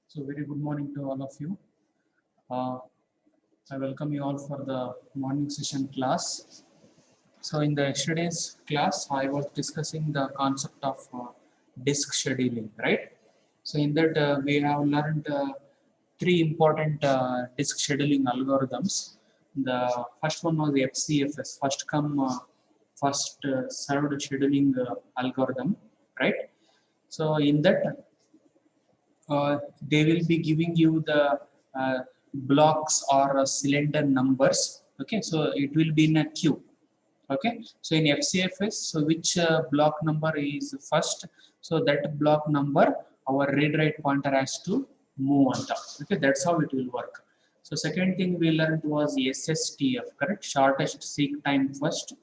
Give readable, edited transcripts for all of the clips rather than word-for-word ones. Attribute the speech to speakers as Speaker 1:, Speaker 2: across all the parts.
Speaker 1: So very good morning to all of you. Uh, I welcome you all for the morning session class. So in the yesterday's class, I was discussing the concept of disk scheduling, right? So in that we have learned three important disk scheduling algorithms. The first one was FCFS, first come, first served scheduling algorithm, right? So in that they will be giving you the uh, blocks or cylinder numbers. Okay, so it will be in a queue. Okay, so in FCFS, so which block number is first, so that block number our read write pointer has to move on top. Okay, that's how it will work. So second thing we learned was SSTF, correct, shortest seek time first.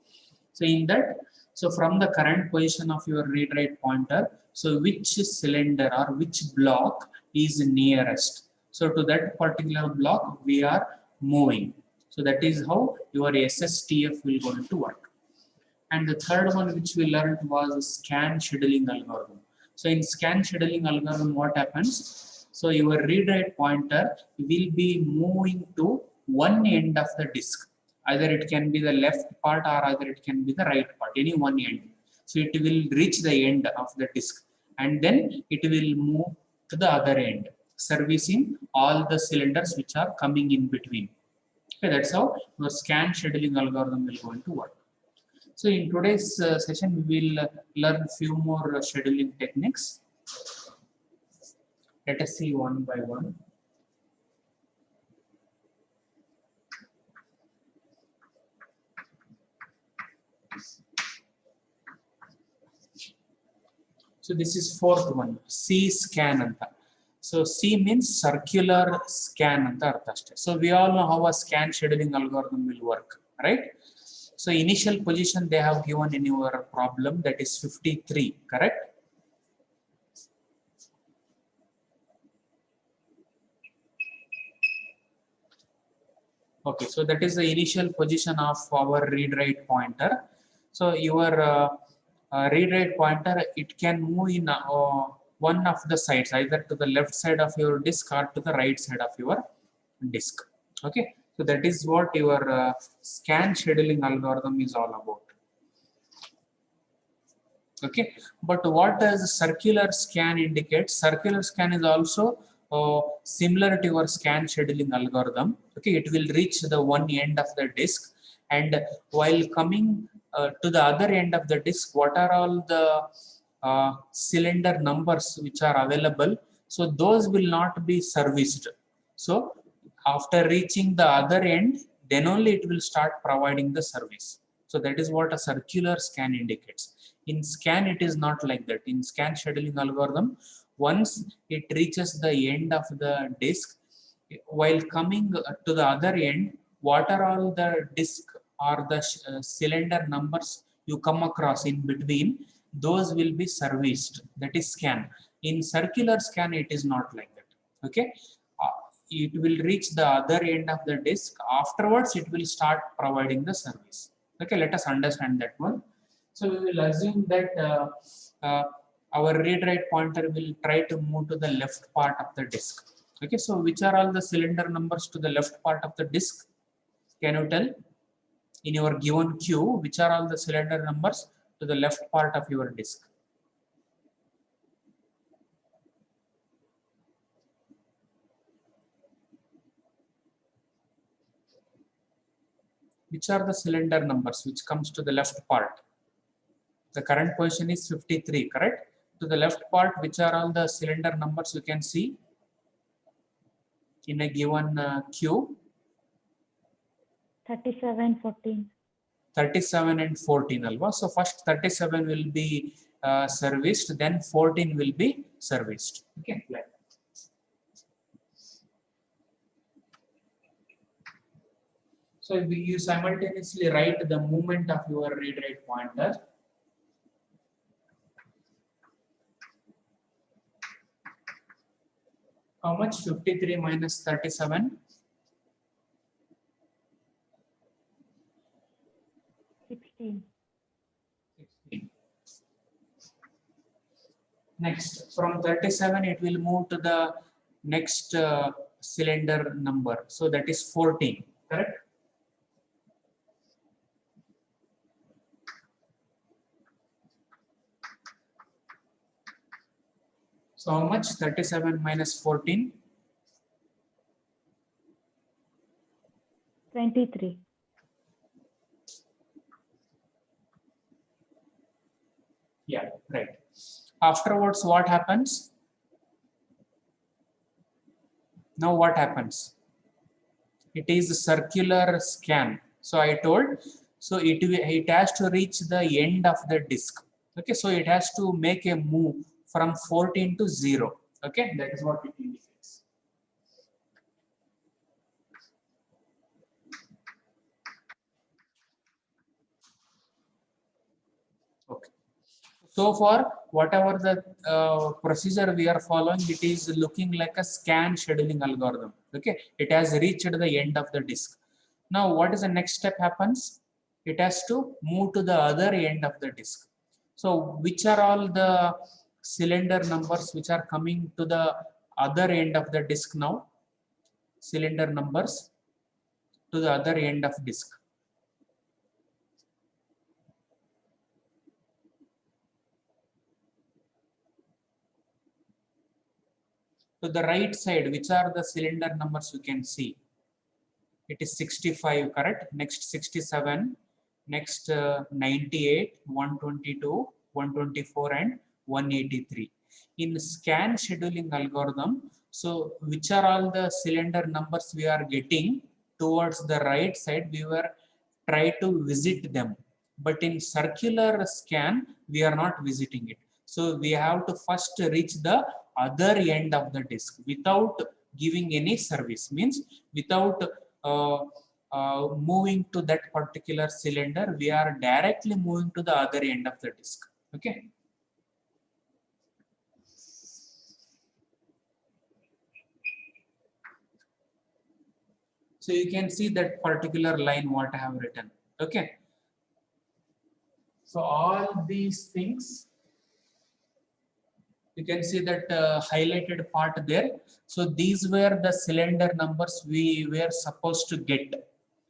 Speaker 1: So in that, so from the current position of your read write pointer, so which cylinder or which block is nearest, so to that particular block we are moving. So that is how your SSTF will going to work. And the third one which we learned was scan scheduling algorithm. So in scan scheduling algorithm, what happens? So your read write pointer will be moving to one end of the disk. Either it can be the left part or either it can be the right part, any one end. So it will reach the end of the disk and then it will move to the other end, servicing all the cylinders which are coming in between. Okay, that's how your scan scheduling algorithm will go into work. So in today's session, we will learn few more scheduling techniques. Let us see one by one. So this is fourth one, C scan anta. So C means circular scan anta artha ashte. So we all know how a scan scheduling algorithm will work, right? So initial position they have given in your problem, that is 53, correct? Okay, so that is the initial position of our read write pointer. So your read write pointer, it can move in one of the sides, either to the left side of your disk or to the right side of your disk. Okay, so that is what your scan scheduling algorithm is all about. Okay, but what does circular scan indicate? Circular scan is also similar to your scan scheduling algorithm. Okay, it will reach the one end of the disk, and while coming to the other end of the disk, what are all the cylinder numbers which are available? So those will not be serviced. So after reaching the other end, then only it will start providing the service. So that is what a circular scan indicates. In scan, it is not like that. In scan scheduling algorithm, once it reaches the end of the disk, while coming to the other end, what are all the disk or the cylinder numbers you come across in between, those will be serviced. That is scan. In circular scan, it is not like that. Okay, it will reach the other end of the disk. Afterwards, it will start providing the service. Okay, let us understand that one. So we will assume that uh, our read write pointer will try to move to the left part of the disk. Okay, so which are all the cylinder numbers to the left part of the disk? Can you tell? In your given queue, which are all the cylinder numbers to the left part of your disk? Which are the cylinder numbers which comes to the left part? The current position is 53, correct? To the left part, which are all the cylinder numbers you can see in a given queue?
Speaker 2: 37, 14.
Speaker 1: 37 and 14 alva. So first 37 will be serviced, then 14 will be serviced. Okay. So you simultaneously write the movement of your read write pointer. How much? 53 minus 37?
Speaker 2: 16.
Speaker 1: 16. Next, from 37, it will move to the next cylinder number. So that is 14, correct? So how much? 37 minus 14?
Speaker 2: 23.
Speaker 1: Yeah, right. Afterwards, what happens? Now what happens? It is a circular scan. So I told, so it has to reach the end of the disk. Okay, so it has to make a move from 14 to 0. Okay, that is what it indicates. Okay. So far, whatever the procedure we are following, it is looking like a scan scheduling algorithm. Okay, it has reached the end of the disk. Now, what is the next step happens? It has to move to the other end of the disk. So, which are all the cylinder numbers which are coming to the other end of the disk now? Cylinder numbers to the other end of disk. To the right side, which are the cylinder numbers you can see? It is 65, correct? Next 67, next 98, 122, 124 and 183. In scan scheduling algorithm, so which are all the cylinder numbers we are getting towards the right side, we were try to visit them. But in circular scan, we are not visiting it. So we have to first reach the other end of the disk without giving any service, means without uh, moving to that particular cylinder, we are directly moving to the other end of the disk. Okay. So you can see that particular line what I have written. Okay. So all these things, you can see that highlighted part there. So these were the cylinder numbers we were supposed to get,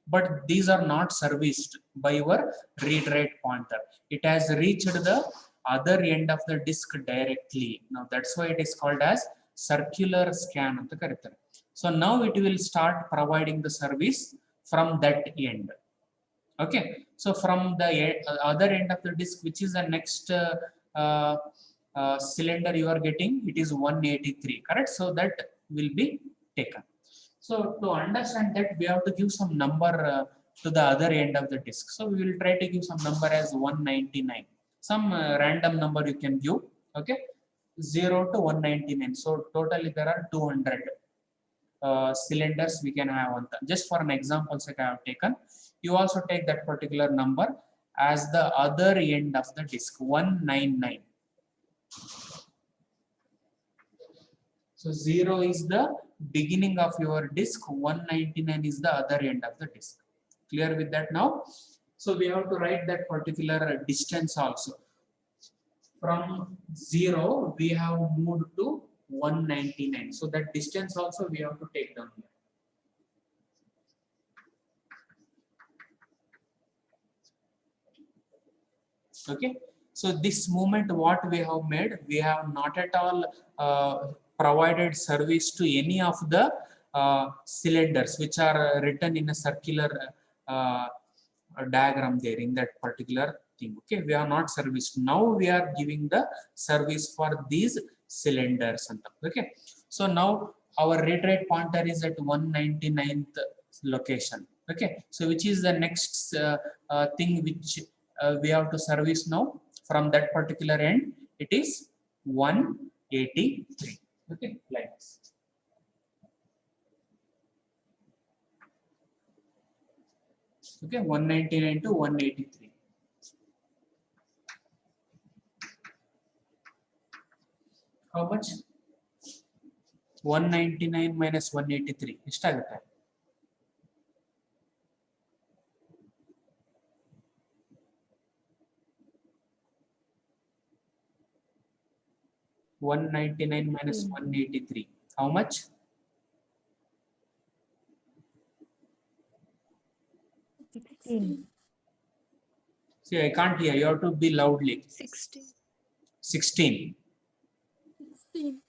Speaker 1: but these are not serviced by your read write pointer. It has reached the other end of the disk directly. Now that's why it is called as circular scan of the character. So now it will start providing the service from that end. Okay, so from the other end of the disk, which is the next uh, cylinder you are getting, it is 183, correct? So that will be taken. So to understand that, we have to give some number to the other end of the disk. So we will try to give some number as 199. Some random number you can give. Okay, 0 to 199. So totally there are 200 cylinders we can have on the, just for an example sake I have taken. You also take that particular number as the other end of the disk, 199. So 0 is the beginning of your disk, 199 is the other end of the disk. Clear with that now? So we have to write that particular distance also. From 0 we have moved to 199. So that distance also we have to take down here. Okay, so this movement what we have made, we have not at all provided service to any of the cylinders which are written in a circular uh, diagram there in that particular thing. Okay, we are not serviced. Now we are giving the service for these cylinders. Okay, so now our read rate pointer is at 199th location. Okay, so which is the next thing which we have to service now from that particular end, it is 183. Okay, like this. Okay, 199 to 183. How much? 199 minus 183. ಎಷ್ಟಾಗುತ್ತೆ? 199 minus 183. How much?
Speaker 2: 16.
Speaker 1: See, I can't hear. You have to be loudly.
Speaker 3: 16.
Speaker 1: 16.
Speaker 3: 16.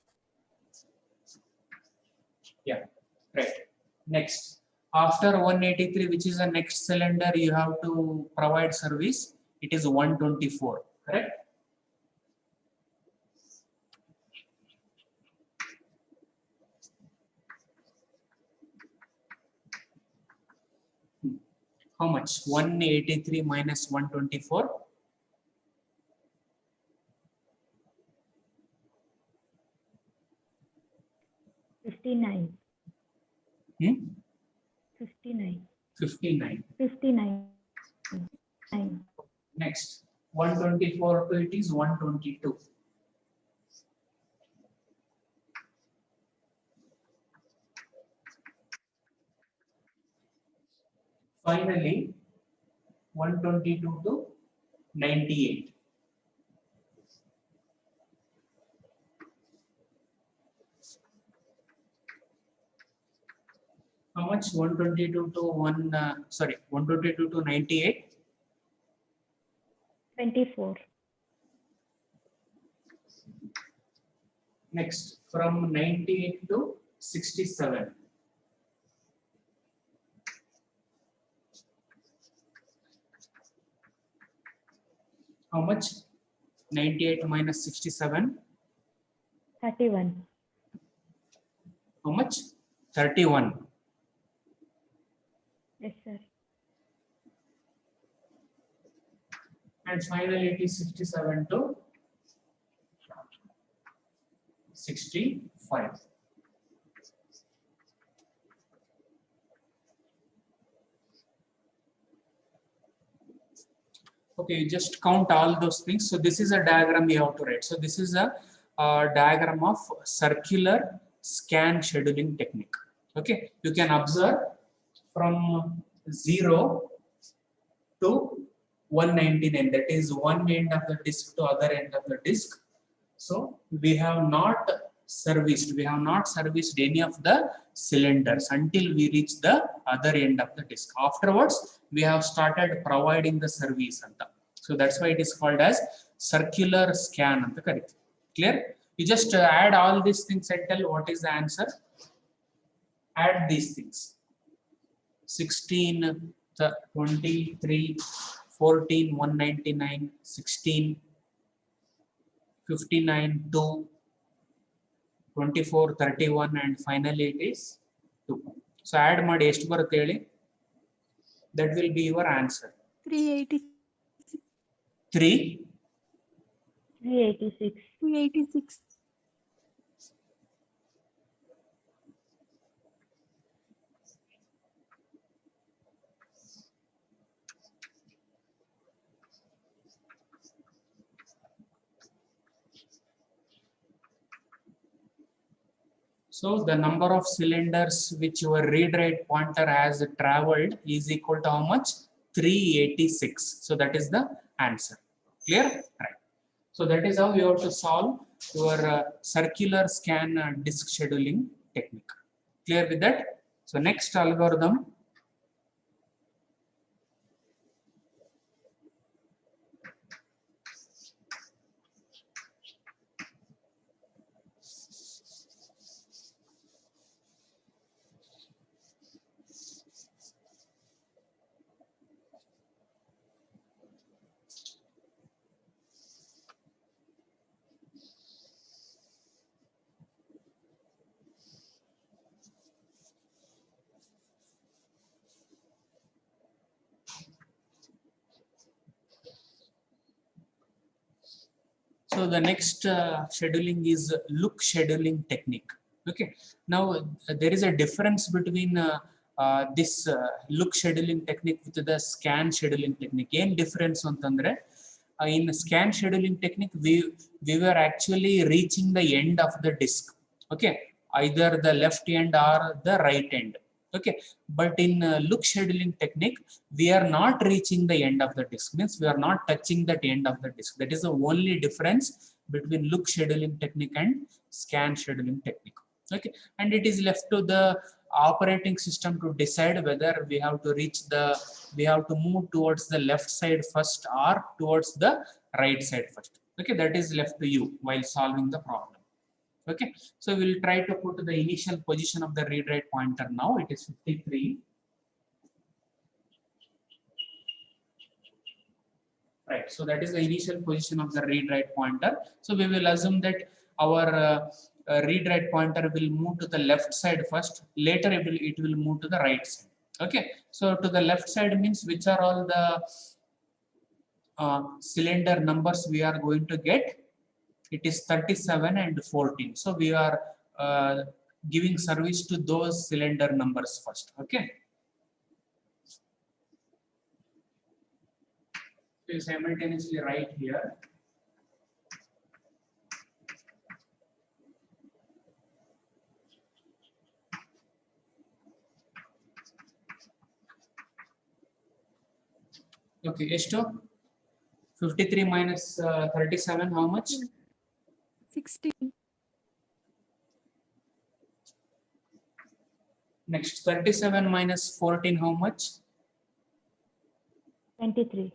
Speaker 1: Yeah, right. Next, after 183, which is the next cylinder you have to provide service, it is 124, correct? How much? 183 minus 124.
Speaker 2: 59.
Speaker 1: Hmm?
Speaker 2: 59.
Speaker 1: 59.
Speaker 2: 59. 9.
Speaker 1: Next, 124 to it is 122. Finally, 122 to 98. How much? 122 to 122 to 98.
Speaker 2: 24.
Speaker 1: Next, from 98 to 67. How much? 98 minus 67.
Speaker 2: 31.
Speaker 1: How much? 31.
Speaker 2: Yes, sir.
Speaker 1: And finally, it is 67 to 65. Okay, you just count all those things. So this is a diagram you have to write. So this is a diagram of circular scan scheduling technique. Okay, you can observe from 0 to 199. That is one end of the disk to other end of the disk. So we have not serviced any of the cylinders until we reach the other end of the disk. Afterwards, we have started providing the service. So that's why it is called as circular scan. Clear? You just add all these things and tell what is the answer. Add these things. 16, 23, 14, 199, 16, 59, 2, 24, 31, and finally it is 2. So add ಮಾಡಿ ಎಷ್ಟು ಬರುತ್ತೆ ಹೇಳಿ? That will be your answer.
Speaker 3: 386.
Speaker 1: 3.
Speaker 2: 386.
Speaker 3: 386.
Speaker 1: So the number of cylinders which your read write pointer has traveled is equal to how much? 386. So that is the answer. Clear? Right. So that is how you have to solve your circular scan disk scheduling technique. Clear with that? So next algorithm. So the next scheduling is look scheduling technique. Okay. Now there is a difference between this look scheduling technique with the scan scheduling technique. What difference antandre? In scan scheduling technique, we were actually reaching the end of the disk. Okay, either the left end or the right end. Okay, but in look scheduling technique, we are not reaching the end of the disk. Means we are not touching that end of the disk. That is the only difference between look scheduling technique and scan scheduling technique. Okay, and it is left to the operating system to decide whether we have to move towards the left side first or towards the right side first. Okay, that is left to you while solving the problem. Okay, so we'll try to put the initial position of the read write pointer now. It is 53. Right, so that is the initial position of the read write pointer. So we will assume that our read write pointer will move to the left side first, later it will move to the right side. Okay, so to the left side means which are all the cylinder numbers we are going to get. It is 37 and 14. So we are giving service to those cylinder numbers first. Okay. So you simultaneously write here. Okay, Esto 53 minus 37, how much?
Speaker 3: 16.
Speaker 1: Next, 37 minus 14, how much?
Speaker 2: 23.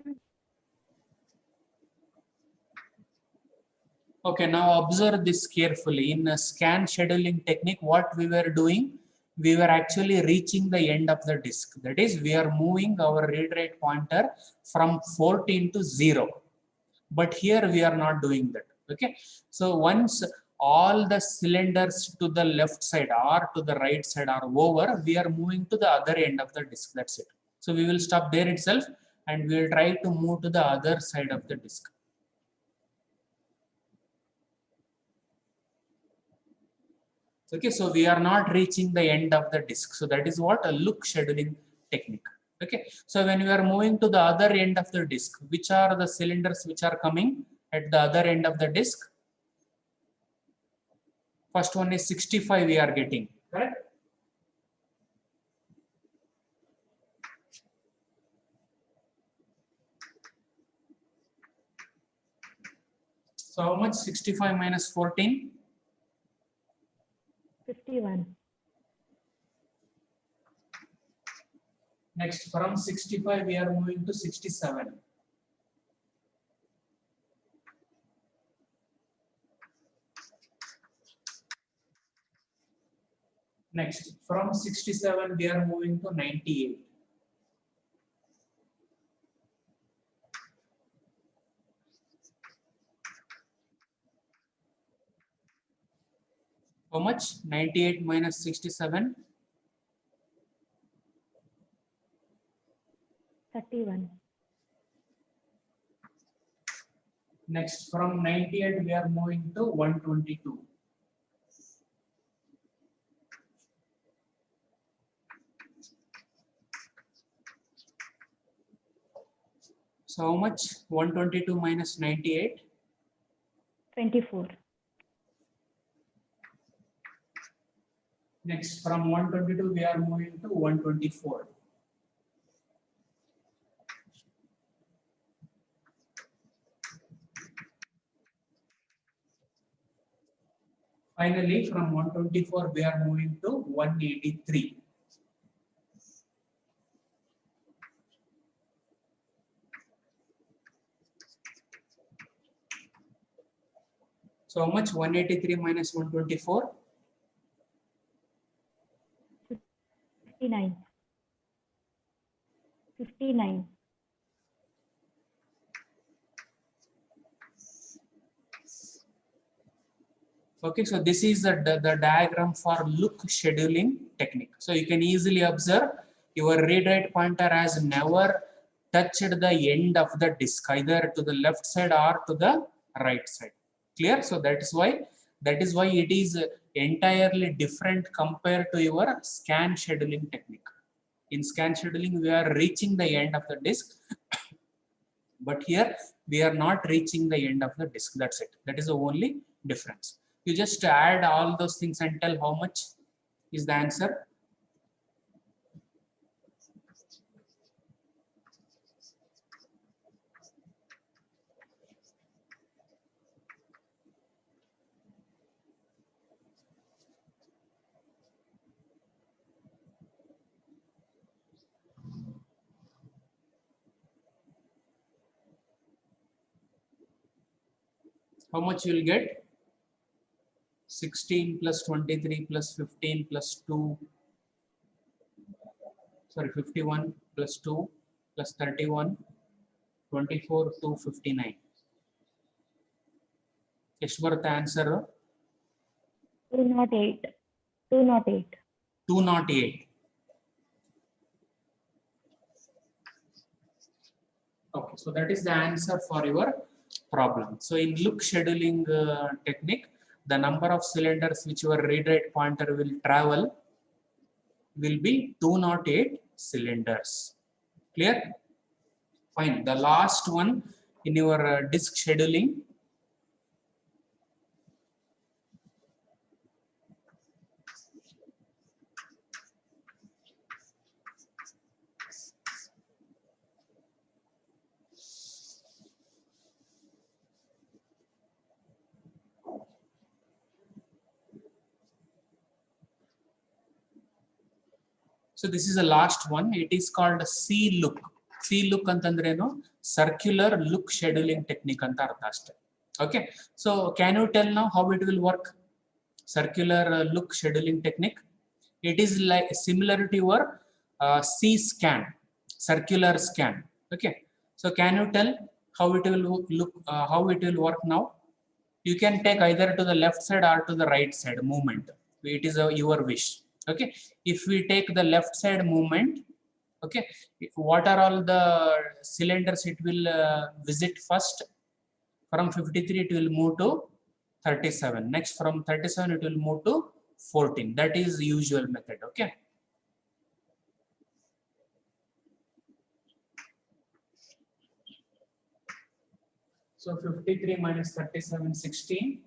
Speaker 1: Okay, now observe this carefully. In a scan scheduling technique, what we were doing, we were actually reaching the end of the disk. That is, we are moving our read write pointer from 14 to 0. But here we are not doing that. Okay, so once all the cylinders to the left side or to the right side are over, we are moving to the other end of the disk. That's it. So we will stop there itself and we will try to move to the other side of the disk. Okay, so we are not reaching the end of the disk. So that is what a look scheduling technique. Okay, so when we are moving to the other end of the disk, which are the cylinders which are coming at the other end of the disk? First one is 65 we are getting, correct? So how much? 65 minus 14?
Speaker 2: 51.
Speaker 1: Next, from 65 we are moving to 67. Next, from 67 we are moving to 98. How much? 98 minus 67?
Speaker 2: 31.
Speaker 1: Next, from 98 we are moving to 122. So how much? 122 minus 98?
Speaker 2: 24.
Speaker 1: Next, from 122 we are moving to 124. Finally, from 124 we are moving to 183. So how much? 183 minus 124?
Speaker 2: 59. 59.
Speaker 1: Okay, so this is the diagram for look scheduling technique. So you can easily observe your read write pointer has never touched the end of the disk, either to the left side or to the right side. Clear? So that is why it is entirely different compared to your scan scheduling technique. In scan scheduling, we are reaching the end of the disk, but here we are not reaching the end of the disk. That's it. That is the only difference. You just add all those things and tell how much is the answer. How much you will get? 16 plus 23 plus 15 plus 2, sorry, 51 plus 2 plus 31, 24 to 59. ಎಷ್ಟು ಬರುತ್ತೆ answer?
Speaker 2: 208. 208.
Speaker 1: 208. Okay, so that is the answer for your problem. So in look scheduling technique, the number of cylinders which your read write pointer will travel will be 208 cylinders. Clear? Fine. The last one in your disk scheduling. So this is the last one. It is called C look. C look antandreno circular look scheduling technique anta artha ashte. Okay. So can you tell now how it will work? Circular look scheduling technique. It is like similar to your C scan, circular scan. Okay. So can you tell how it will look? How it will work now? You can take either to the left side or to the right side movement. It is your wish. Okay, if we take the left side movement, okay, what are all the cylinders it will visit first? From 53 it will move to 37. Next from 37 it will move to 14. That is usual method. Okay. So 53 minus 37, 16.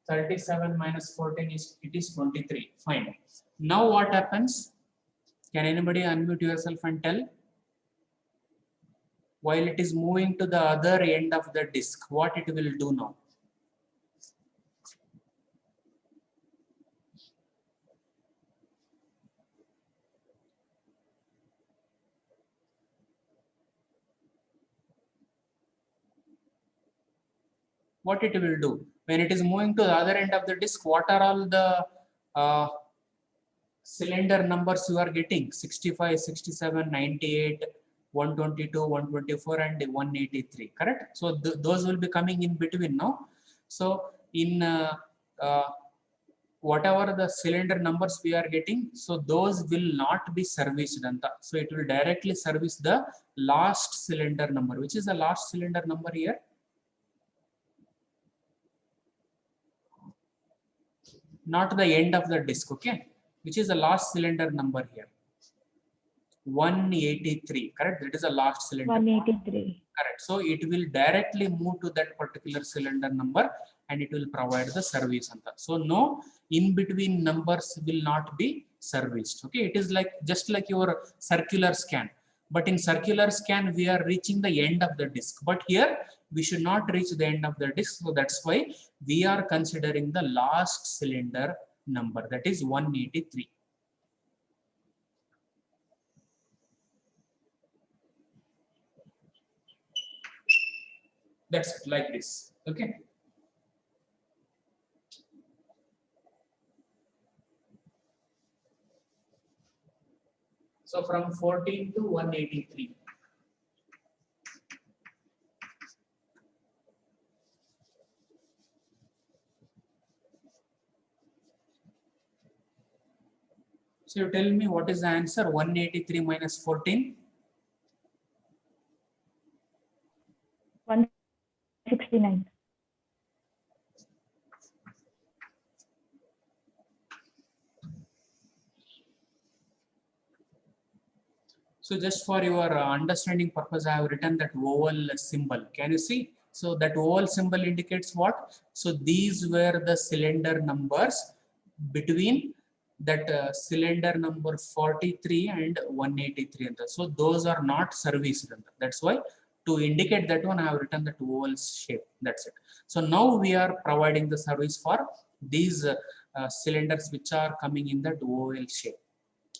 Speaker 1: 37 minus 14 is, it is 23. Fine. Now what happens? Can anybody unmute yourself and tell? While it is moving to the other end of the disk, what it will do now? What it will do? When it is moving to the other end of the disk, what are all the cylinder numbers you are getting? 65, 67, 98, 122, 124 and 183, correct? So those will be coming in between now. So in whatever the cylinder numbers we are getting, so those will not be serviced. So it will directly service the last cylinder number. Which is the last cylinder number here? Not the end of the disk, okay? Which is the last cylinder number here? 183, correct? That is the last cylinder.
Speaker 2: 183.
Speaker 1: Correct. So it will directly move to that particular cylinder number and it will provide the service. So no in between numbers will not be serviced. Okay, it is like just like your circular scan. But in circular scan, we are reaching the end of the disk. But here, we should not reach the end of the disk. So that's why we are considering the last cylinder number, that is 183. That's like this. Okay. So from 14 to 183. So you tell me what is the answer? 183 minus 14.
Speaker 2: 169.
Speaker 1: So just for your understanding purpose, I have written that oval symbol. Can you see? So that oval symbol indicates what? So these were the cylinder numbers between that cylinder number 43 and 183. So those are not serviced. That's why to indicate that one, I have written that oval shape. That's it. So now we are providing the service for these cylinders which are coming in that oval shape.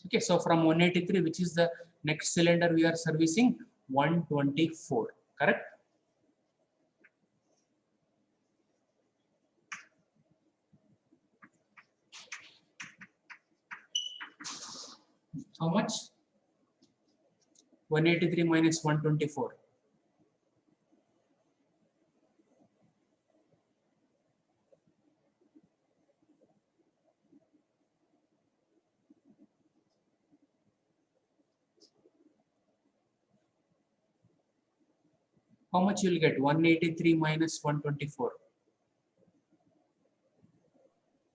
Speaker 1: Okay, so from 183, which is the next cylinder we are servicing? 124, correct? How much? 183 minus 124. How much you will get? 183 minus 124.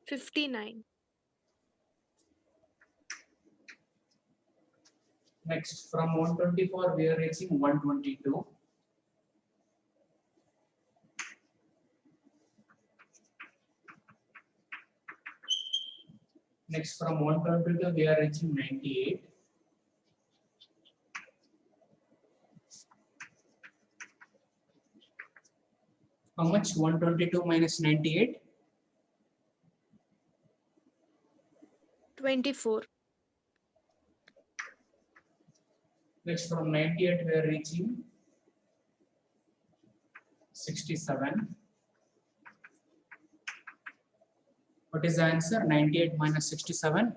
Speaker 3: 59.
Speaker 1: Next, from 124 we are reaching 122. Next, from 122 we are reaching 98. How much? 122 minus 98?
Speaker 3: 24.
Speaker 1: Next, from 98 we are reaching 67. What is the answer? 98 minus 67?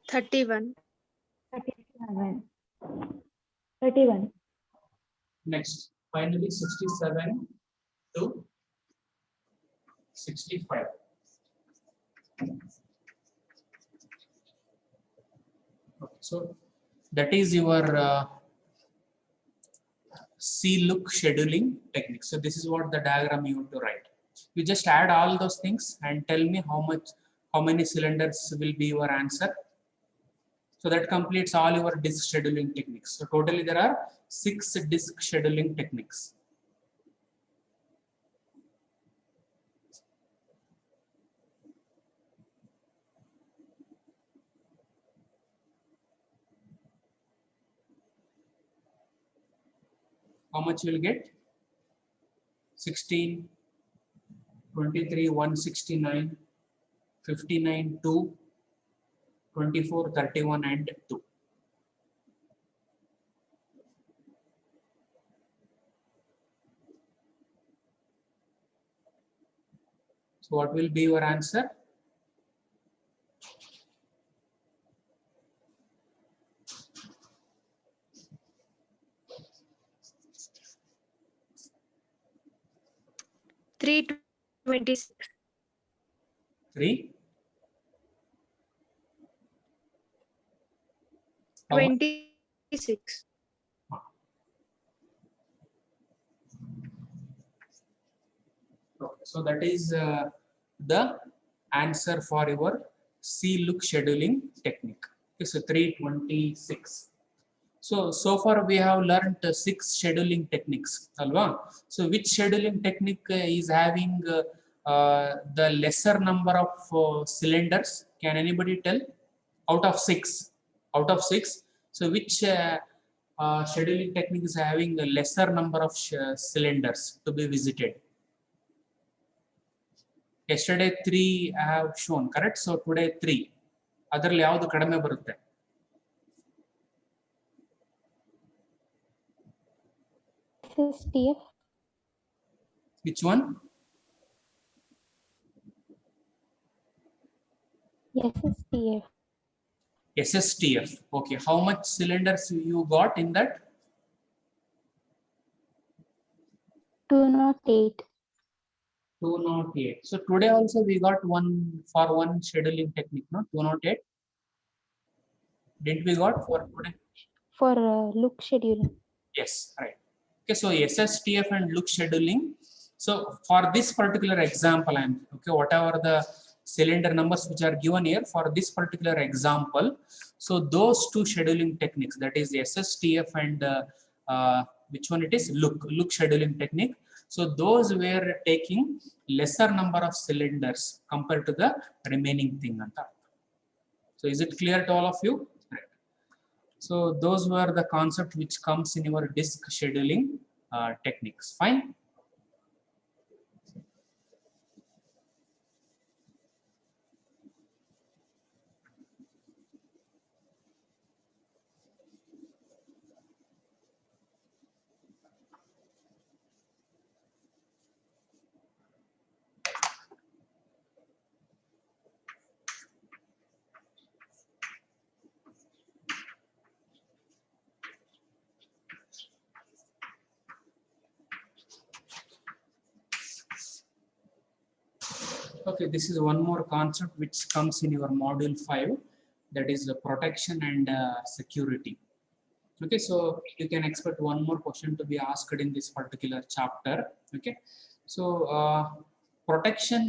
Speaker 3: 31.
Speaker 2: 37. 31.
Speaker 1: Next, finally 67 to 65. Okay, so that is your C-look scheduling technique. So this is what the diagram you have to write. You just add all those things and tell me how many cylinders will be your answer. So that completes all your disk scheduling techniques. So totally there are 6 disk scheduling techniques. How much you will get? 16, 23, 169, 59, 2, 24, 31 and 2. So what will be your answer?
Speaker 3: Three 26.
Speaker 1: 3. How much?
Speaker 3: 26.
Speaker 1: Okay, so that is the answer for your C-look scheduling technique. Okay, so 326. So far we have learned 6 scheduling techniques. Alva? So which scheduling technique is having the lesser number of cylinders? Can anybody tell? Out of 6. Out of 6. So which scheduling technique is having a lesser number of cylinders to be visited? Yesterday 3 I have shown, correct? So today 3. ಅದರಲ್ಲಿ ಯಾವುದು ಕಡಿಮೆ ಬರುತ್ತೆ?
Speaker 2: SSTF.
Speaker 1: Which one?
Speaker 2: SSTF.
Speaker 1: SSTF. Okay, how much cylinders you got in that?
Speaker 2: 208.
Speaker 1: 208. So today also we got one for one scheduling technique, no? 208. Didn't we got for today?
Speaker 2: For look scheduling.
Speaker 1: Yes, right. Okay, so SSTF and look scheduling. So for this particular example, okay, whatever the cylinder numbers which are given here for this particular example, so those 2 scheduling techniques, that is SSTF and which one it is, look scheduling technique. So those were taking lesser number of cylinders compared to the remaining thing. So is it clear to all of you? Right. So those were the concept which comes in your disk scheduling techniques. Fine. Okay, this is one more concept which comes in your module 5, that is the protection and security. Okay, so you can expect one more question to be asked in this particular chapter. Okay, so protection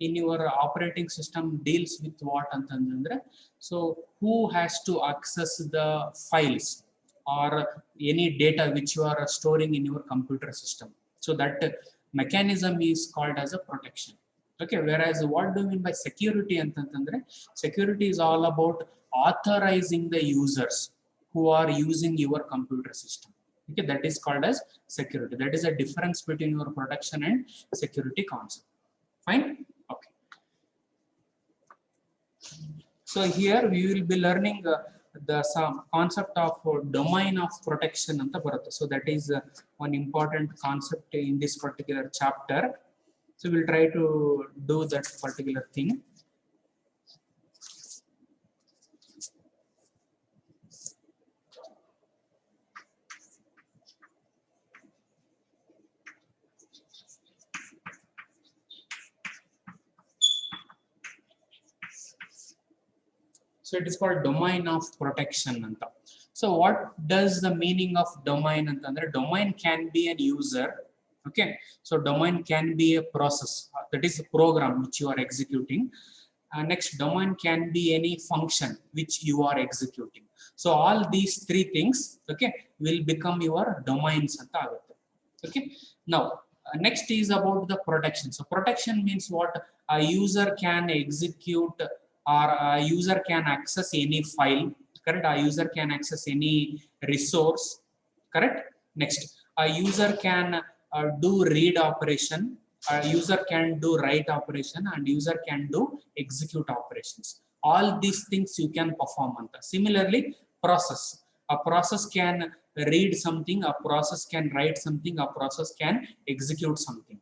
Speaker 1: in your operating system deals with what antandre. So who has to access the files or any data which you are storing in your computer system? So that mechanism is called as a protection. Okay, whereas what do you mean by security antandre? Security is all about authorizing the users who are using your computer system. Okay, that is called as security. That is a difference between your protection and security concept. Fine. Okay. So here we will be learning the some concept of domain of protection anta barutte. So that is one important concept in this particular chapter. So we'll try to do that particular thing. So it is called domain of protection anta. So what does the meaning of domain antandre? Domain can be an user. Okay, so domain can be a process, that is a program which you are executing. Next, domain can be any function which you are executing. So all these three things, okay, will become your domains anta agutte. Okay, now next is about the protection. So protection means what? A user can execute or a user can access any file, correct? A user can access any resource, correct? Next, a user can do read operation, a user can do write operation, and user can do execute operations. All these things you can perform on that. Similarly, process. A process can read something, a process can write something, a process can execute something.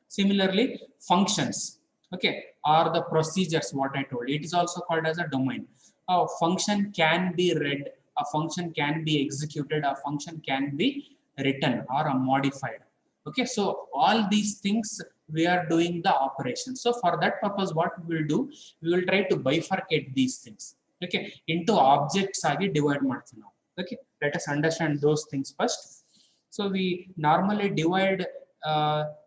Speaker 1: Similarly, functions, okay, are the procedures what I told. It is also called as a domain. A function can be read, a function can be executed, a function can be written or modified. Okay, so all these things we are doing the operation. So for that purpose, what we will do, we will try to bifurcate these things, okay, into objects agi divide ಮಾಡ್ತೀವಿ ನಾವು. Okay, let us understand those things first. So we normally divide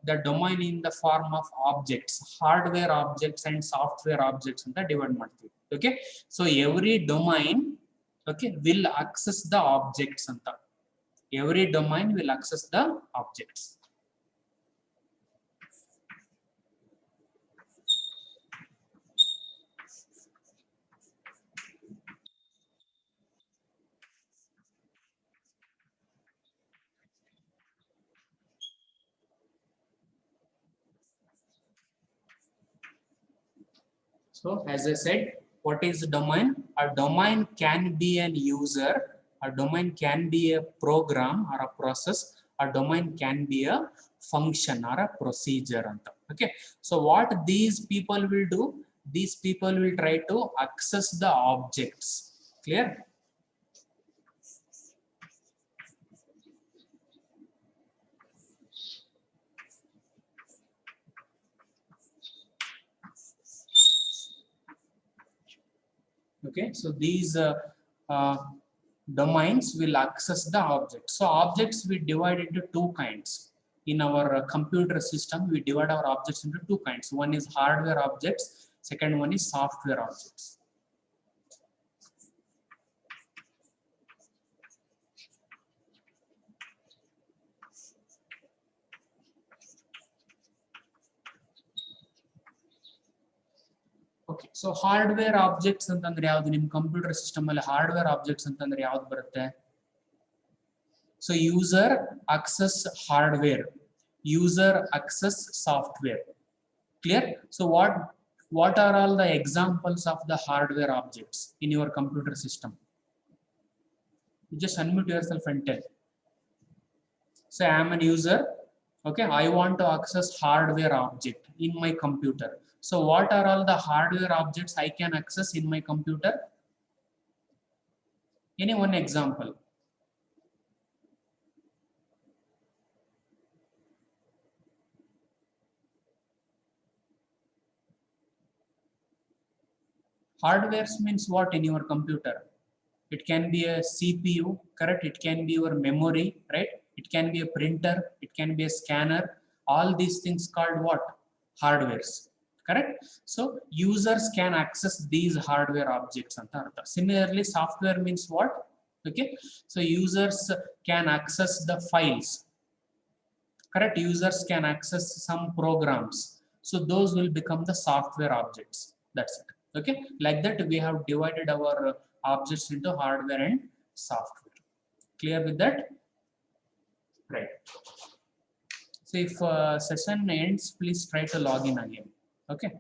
Speaker 1: the domain in the form of objects, hardware objects and software objects anta divide ಮಾಡ್ತೀವಿ. Okay, so every domain, okay, will access the objects anta. Every domain will access the objects. So as I said, what is domain? A domain can be an user, a domain can be a program or a process, a domain can be a function or a procedure. Okay, so what these people will do? These people will try to access the objects. Clear? Okay, so these domains will access the objects. So objects we divide into two kinds. In our computer system, we divide our objects into two kinds. One is hardware objects, second one is software objects. Okay, so hardware objects ಅಂತಂದ್ರೆ ಯಾವುದು? ನಿಮ್ಮ computer system ಅಲ್ಲಿ hardware objects ಅಂತಂದ್ರೆ ಯಾವುದು ಬರುತ್ತೆ? So user access hardware, user access software. Clear? So what are all the examples of the hardware objects in your computer system? You just unmute yourself and tell. So I am an user. Okay, I want to access hardware object in my computer. So what are all the hardware objects I can access in my computer? Any one example? Hardwares means what in your computer? It can be a CPU, correct? It can be your memory, right? It can be a printer, it can be a scanner. All these things called what? Hardwares, correct? So users can access these hardware objects. Similarly, software means what? Okay, so users can access the files, correct? Users can access some programs. So those will become the software objects. That's it. Okay, like that we have divided our objects into hardware and software. Clear with that? Right. So if session ends, please try to log in again. Okay.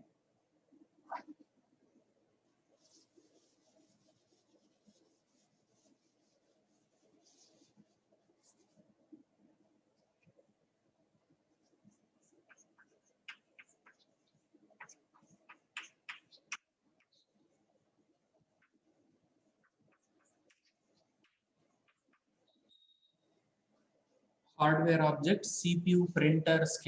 Speaker 1: Hardware objects, CPU, printer, scanner.